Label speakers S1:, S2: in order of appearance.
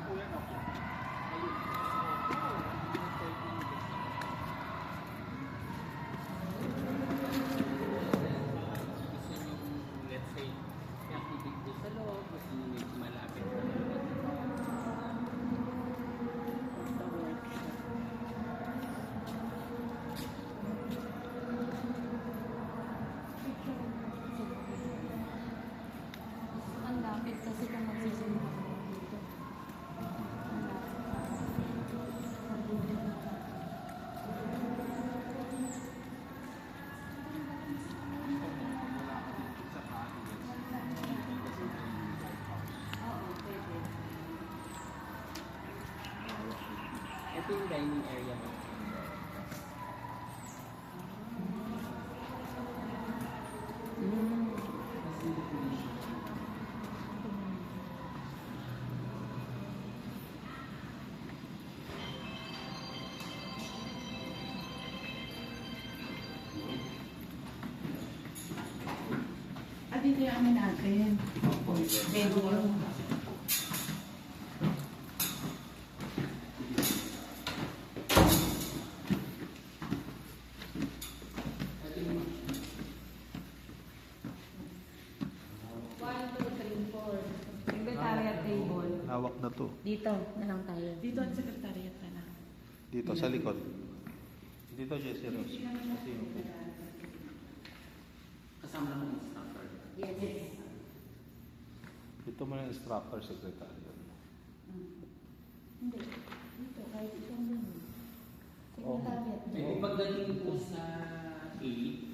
S1: po yan, okay. Ayun. Let's say, activity sa loob, mas medyo malapit.
S2: Ang lapit kasi kung magsisimula ko dito. Oo, pwede.
S1: Ito yung dining area mo.
S2: At dito yung ano natin. Bedroom. One, two, three, four. Secretariat table.
S3: Hawak na to.
S2: Dito na lang tayo.
S4: Dito ang secretariat na lang.
S3: Dito, sa likod. Dito, Jessie Rose. Kasi yung
S1: Kasama lang yung staffer.
S2: Yes.
S3: dito mo na instructor, secretary.
S2: Hindi. Dito, kahit isang yun. Secretariat.
S1: Pwede pagdating po sa 8,